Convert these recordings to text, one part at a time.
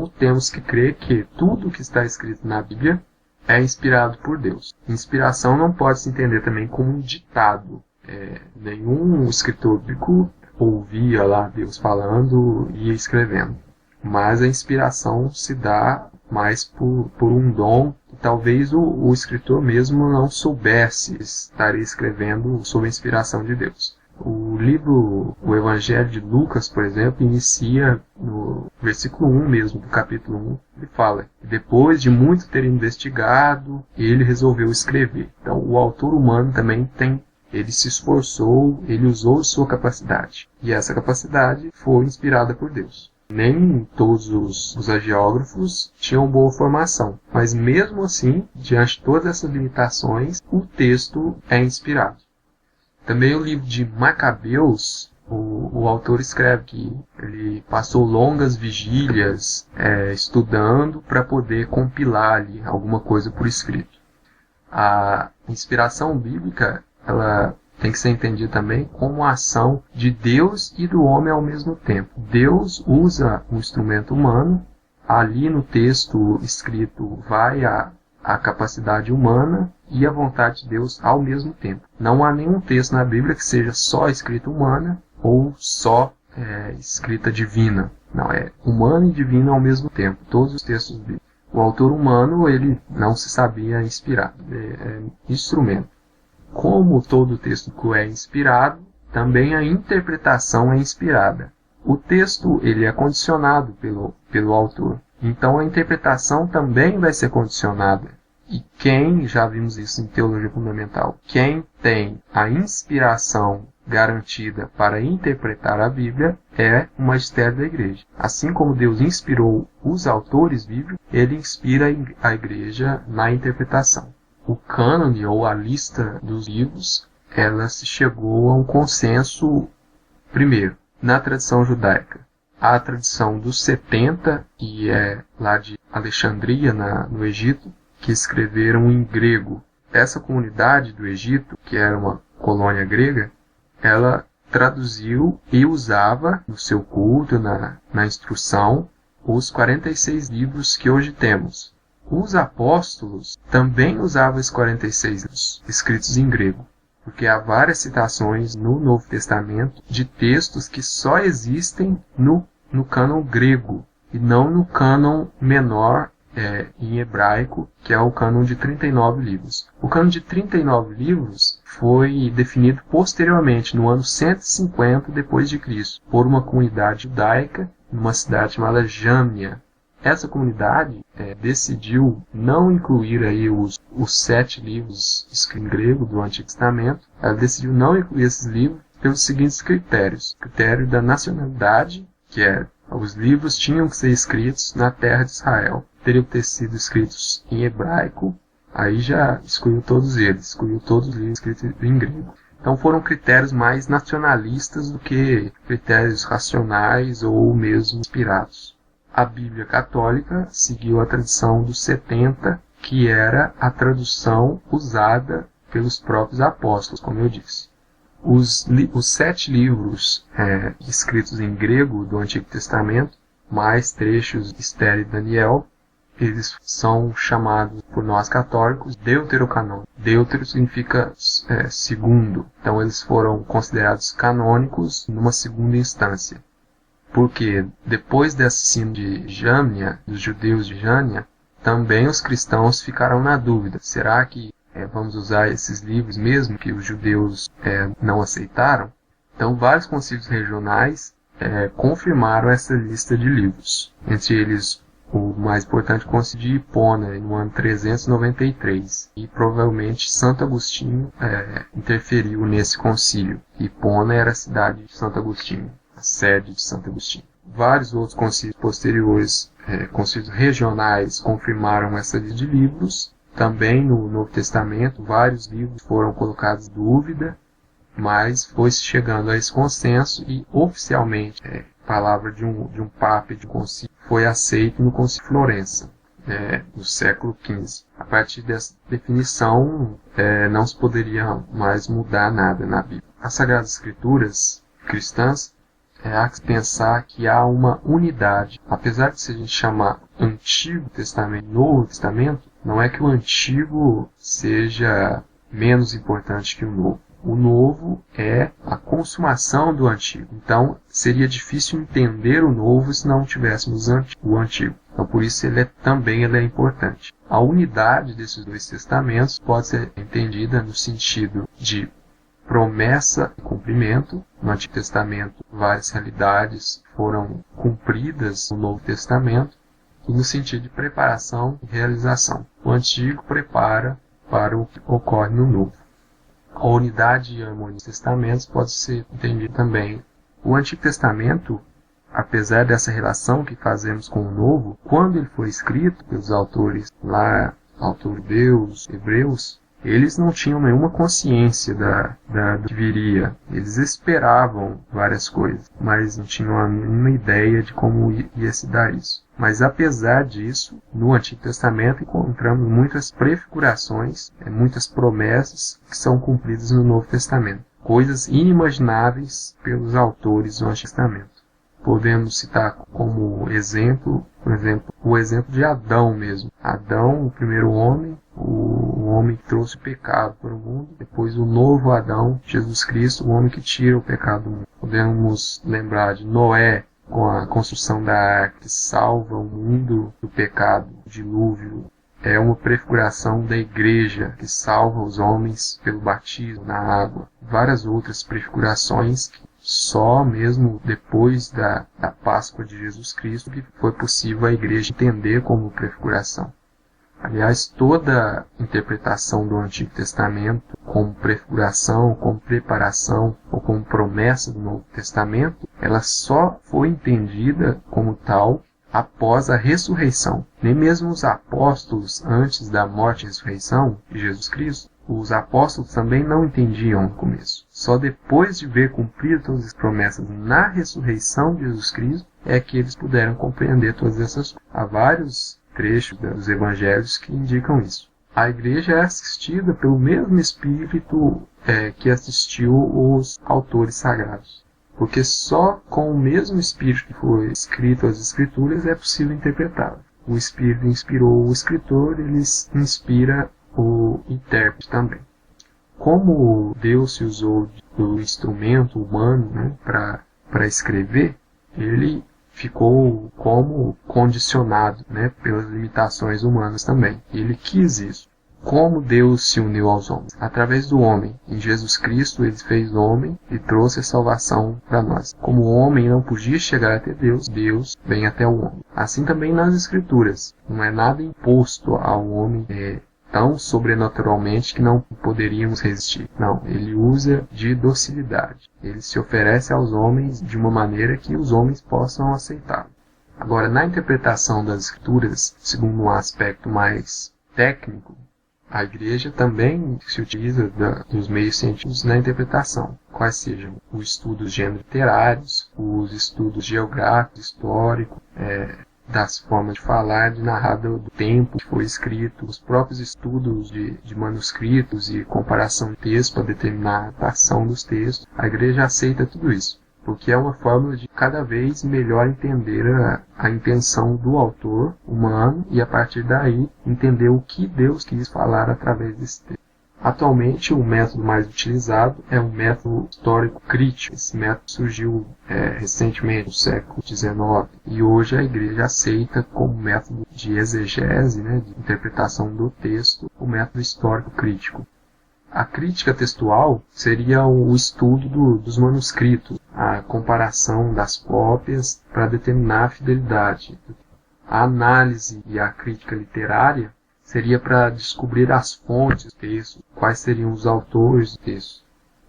Então, temos que crer que tudo que está escrito na Bíblia é inspirado por Deus. Inspiração não pode se entender também como um ditado. Nenhum escritor bíblico ouvia lá Deus falando e ia escrevendo. Mas a inspiração se dá mais por um dom que talvez o escritor mesmo não soubesse estar escrevendo sob a inspiração de Deus. O Evangelho de Lucas, por exemplo, inicia no versículo 1 mesmo, do capítulo 1. Ele fala: depois de muito ter investigado, ele resolveu escrever. Então, o autor humano também ele se esforçou, ele usou sua capacidade. E essa capacidade foi inspirada por Deus. Nem todos os hagiógrafos tinham boa formação, mas mesmo assim, diante de todas essas limitações, o texto é inspirado. Também o livro de Macabeus, o autor escreve que ele passou longas vigílias estudando para poder compilar ali alguma coisa por escrito. A inspiração bíblica, ela tem que ser entendida também como a ação de Deus e do homem ao mesmo tempo. Deus usa um instrumento humano, ali no texto escrito vai a capacidade humana e a vontade de Deus ao mesmo tempo. Não há nenhum texto na Bíblia que seja só escrita humana ou só escrita divina. Não, é humano e divino ao mesmo tempo, todos os textos bíblicos. O autor humano, ele não se sabia inspirar, é instrumento. Como todo texto é inspirado, também a interpretação é inspirada. O texto ele é condicionado pelo autor. Então a interpretação também vai ser condicionada. E já vimos isso em teologia fundamental, quem tem a inspiração garantida para interpretar a Bíblia é o magistério da igreja. Assim como Deus inspirou os autores bíblicos, ele inspira a igreja na interpretação. O cânone, ou a lista dos livros, ela se chegou a um consenso, primeiro, na tradição judaica. A tradição dos 70, que é lá de Alexandria, no Egito, que escreveram em grego. Essa comunidade do Egito, que era uma colônia grega, ela traduziu e usava no seu culto, na instrução, os 46 livros que hoje temos. Os apóstolos também usavam esses 46 livros, escritos em grego, porque há várias citações no Novo Testamento de textos que só existem no cânon grego e não no cânon menor em hebraico, que é o cânon de 39 livros. O cânon de 39 livros foi definido posteriormente, no ano 150 d.C., por uma comunidade judaica numa cidade chamada Jâmnia. Essa comunidade decidiu não incluir aí os 7 livros escritos em grego do Antigo Testamento. Ela decidiu não incluir esses livros pelos seguintes critérios. O critério da nacionalidade, que os livros tinham que ser escritos na terra de Israel. Teriam que ter sido escritos em hebraico, aí já excluiu todos eles, excluiu todos os livros escritos em grego. Então foram critérios mais nacionalistas do que critérios racionais ou mesmo inspirados. A Bíblia Católica seguiu a tradição dos 70, que era a tradução usada pelos próprios apóstolos, como eu disse. Os 7 livros escritos em grego do Antigo Testamento, mais trechos de Esther e Daniel, eles são chamados por nós católicos deuterocanônicos. Deutero significa segundo, então eles foram considerados canônicos numa segunda instância. Porque depois desse ensino de Jâmnia, dos judeus de Jâmnia, também os cristãos ficaram na dúvida. Será que vamos usar esses livros mesmo que os judeus não aceitaram? Então vários concílios regionais confirmaram essa lista de livros. Entre eles, o mais importante, o concílio de Hipona, no ano 393. E provavelmente Santo Agostinho interferiu nesse concílio. Hipona era a cidade de Santo Agostinho, a sede de Santo Agostinho. Vários outros concílios posteriores, concílios regionais, confirmaram essa lista de livros. Também no Novo Testamento, vários livros foram colocados em dúvida, mas foi-se chegando a esse consenso e oficialmente a palavra de um papa e de um concílio foi aceito no Concílio de Florença, no século XV. A partir dessa definição, não se poderia mais mudar nada na Bíblia. As Sagradas Escrituras cristãs, há que pensar que há uma unidade. Apesar de se a gente chamar Antigo Testamento e Novo Testamento, não é que o Antigo seja menos importante que o Novo. O Novo é a consumação do Antigo. Então, seria difícil entender o Novo se não tivéssemos o Antigo. Então, por isso ele é importante. A unidade desses dois testamentos pode ser entendida no sentido de promessa e cumprimento. No Antigo Testamento, várias realidades foram cumpridas no Novo Testamento, e no sentido de preparação e realização. O Antigo prepara para o que ocorre no Novo. A unidade e harmonia dos testamentos pode ser entendida também. O Antigo Testamento, apesar dessa relação que fazemos com o Novo, quando ele foi escrito pelos autores lá, judeus, hebreus, eles não tinham nenhuma consciência do que viria. Eles esperavam várias coisas, mas não tinham a mínima ideia de como ia se dar isso. Mas apesar disso, no Antigo Testamento encontramos muitas prefigurações, muitas promessas que são cumpridas no Novo Testamento. Coisas inimagináveis pelos autores do Antigo Testamento. Podemos citar como exemplo, por exemplo, o exemplo de Adão mesmo. Adão, o primeiro homem, o homem que trouxe o pecado para o mundo. Depois o novo Adão, Jesus Cristo, o homem que tira o pecado do mundo. Podemos lembrar de Noé, com a construção da arca, que salva o mundo do pecado, do dilúvio. É uma prefiguração da igreja, que salva os homens pelo batismo na água. Várias outras prefigurações que só mesmo depois da Páscoa de Jesus Cristo que foi possível a igreja entender como prefiguração. Aliás, toda interpretação do Antigo Testamento como prefiguração, como preparação ou como promessa do Novo Testamento, ela só foi entendida como tal após a ressurreição. Nem mesmo os apóstolos, antes da morte e ressurreição de Jesus Cristo, os apóstolos também não entendiam no começo. Só depois de ver cumpridas todas as promessas na ressurreição de Jesus Cristo, é que eles puderam compreender todas essas coisas. Há vários trechos dos evangelhos que indicam isso. A igreja é assistida pelo mesmo Espírito que assistiu os autores sagrados. Porque só com o mesmo Espírito que foi escrito as Escrituras é possível interpretá-las. O Espírito inspirou o escritor, ele inspira o intérprete também. Como Deus se usou do instrumento humano para escrever, ele ficou como condicionado pelas limitações humanas também. Ele quis isso. Como Deus se uniu aos homens? Através do homem. Em Jesus Cristo, ele fez homem e trouxe a salvação para nós. Como o homem não podia chegar até Deus, Deus vem até o homem. Assim também nas Escrituras. Não é nada imposto ao homem tão sobrenaturalmente que não poderíamos resistir. Não, ele usa de docilidade. Ele se oferece aos homens de uma maneira que os homens possam aceitar. Agora, na interpretação das Escrituras, segundo um aspecto mais técnico, a igreja também se utiliza dos meios científicos na interpretação, quais sejam os estudos de gêneros literários, os estudos geográficos, históricos, das formas de falar, de narrar do tempo que foi escrito, os próprios estudos de manuscritos e comparação de textos para determinar a datação dos textos. A igreja aceita tudo isso, porque é uma forma de cada vez melhor entender a intenção do autor humano e, a partir daí, entender o que Deus quis falar através desse texto. Atualmente, o método mais utilizado é o método histórico crítico. Esse método surgiu recentemente, no século XIX, e hoje a igreja aceita como método de exegese, de interpretação do texto, o método histórico crítico. A crítica textual seria o estudo dos manuscritos, a comparação das cópias para determinar a fidelidade. A análise e a crítica literária seria para descobrir as fontes do texto, quais seriam os autores do texto.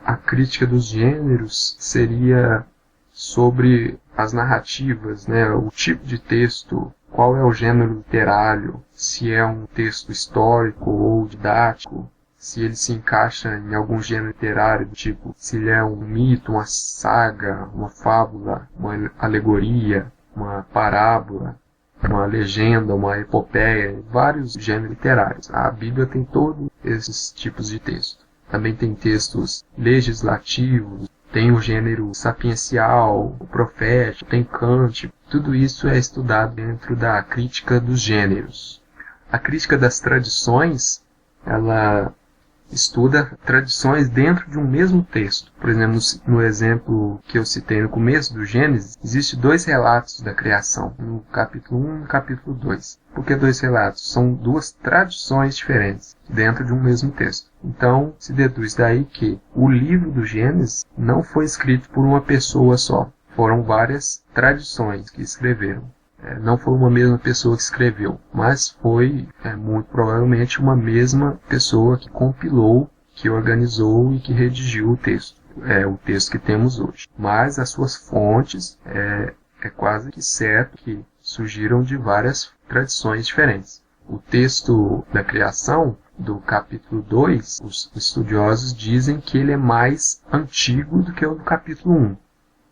A crítica dos gêneros seria sobre as narrativas, o tipo de texto, qual é o gênero literário, se é um texto histórico ou didático, se ele se encaixa em algum gênero literário, do tipo, se ele é um mito, uma saga, uma fábula, uma alegoria, uma parábola, uma legenda, uma epopeia, vários gêneros literários. A Bíblia tem todos esses tipos de texto. Também tem textos legislativos, Tem o gênero sapiencial, o profético, tem Kant. Tudo isso é estudado dentro da crítica dos gêneros. A crítica das tradições, ela estuda tradições dentro de um mesmo texto. Por exemplo, no exemplo que eu citei no começo do Gênesis, existem 2 relatos da criação, no capítulo 1 e no capítulo 2. Por que 2 relatos? São 2 tradições diferentes dentro de um mesmo texto. Então, se deduz daí que o livro do Gênesis não foi escrito por uma pessoa só. Foram várias tradições que escreveram. Não foi uma mesma pessoa que escreveu, mas foi muito provavelmente uma mesma pessoa que compilou, que organizou e que redigiu o texto. É o texto que temos hoje. Mas as suas fontes é quase que certo que surgiram de várias tradições diferentes. O texto da criação, do capítulo 2, os estudiosos dizem que ele é mais antigo do que o do capítulo 1.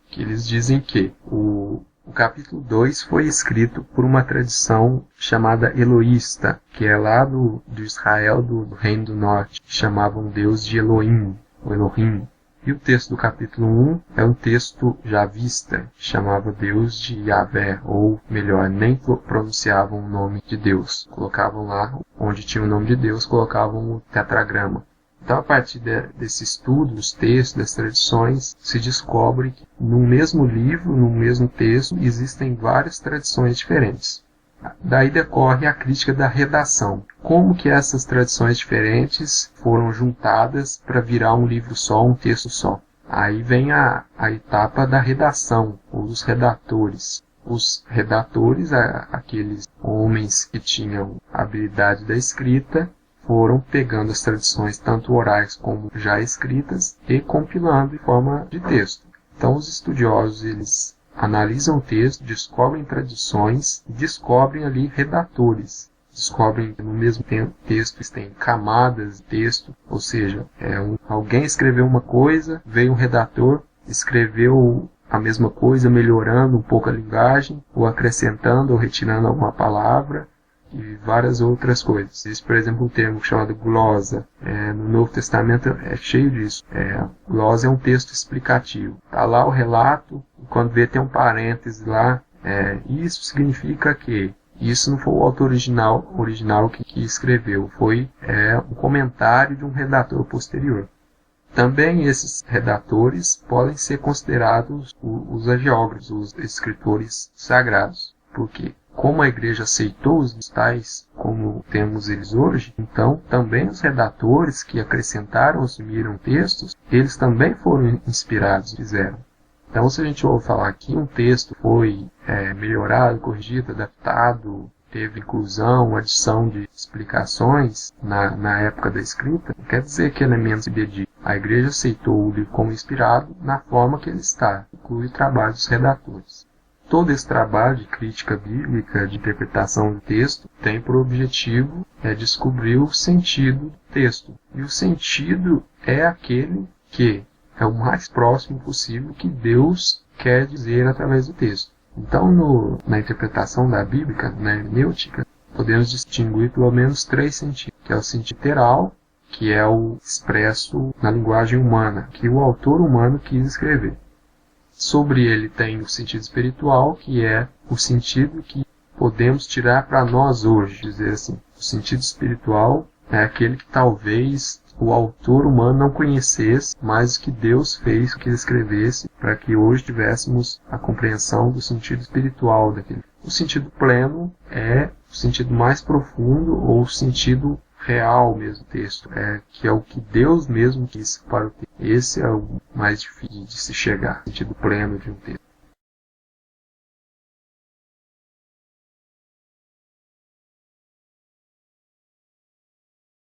Que eles dizem que o capítulo 2 foi escrito por uma tradição chamada Eloísta, que é lá do Israel, do Reino do Norte, que chamavam Deus de Elohim, ou Elohim. E o texto do capítulo 1 é um texto javista, que chamava Deus de Yahvé, ou melhor, nem pronunciavam o nome de Deus. Colocavam lá, onde tinha o nome de Deus, colocavam o tetragrama. Então, a partir desse estudo dos textos, das tradições, se descobre que no mesmo livro, no mesmo texto, existem várias tradições diferentes. Daí decorre a crítica da redação. Como que essas tradições diferentes foram juntadas para virar um livro só, um texto só? Aí vem a etapa da redação, ou dos redatores. Os redatores, aqueles homens que tinham a habilidade da escrita, foram pegando as tradições, tanto orais como já escritas, e compilando em forma de texto. Então, os estudiosos, eles analisam o texto, descobrem tradições, descobrem ali redatores. Descobrem que no mesmo texto tem camadas de texto, ou seja, alguém escreveu uma coisa, veio um redator, escreveu a mesma coisa, melhorando um pouco a linguagem, ou acrescentando ou retirando alguma palavra, e várias outras coisas. Existe, por exemplo, um termo chamado glosa. No Novo Testamento é cheio disso. Glosa é um texto explicativo. Está lá o relato, quando vê tem um parêntese lá. Isso significa que isso não foi o autor original que escreveu. Foi um comentário de um redator posterior. Também esses redatores podem ser considerados os hagiógrafos, os escritores sagrados. Por quê? Como a igreja aceitou os tais como temos eles hoje, então também os redatores que acrescentaram, assumiram textos, eles também foram inspirados, fizeram. Então, se a gente ouve falar que um texto foi melhorado, corrigido, adaptado, teve inclusão, adição de explicações na época da escrita, não quer dizer que elementos se dedicam. A igreja aceitou o livro como inspirado na forma que ele está, inclui o trabalho dos redatores. Todo esse trabalho de crítica bíblica, de interpretação do texto, tem por objetivo descobrir o sentido do texto. E o sentido é aquele que é o mais próximo possível que Deus quer dizer através do texto. Então, na interpretação da Bíblia, na hermenêutica, podemos distinguir pelo menos 3 sentidos, que é o sentido literal, que é o expresso na linguagem humana, que o autor humano quis escrever. Sobre ele tem o sentido espiritual, que é o sentido que podemos tirar para nós hoje, dizer assim. O sentido espiritual é aquele que talvez o autor humano não conhecesse, mas que Deus fez que ele escrevesse para que hoje tivéssemos a compreensão do sentido espiritual daquele. O sentido pleno é o sentido mais profundo ou o sentido real mesmo do texto, que é o que Deus mesmo quis para o texto. Esse é o mais difícil de se chegar, o sentido pleno de um texto.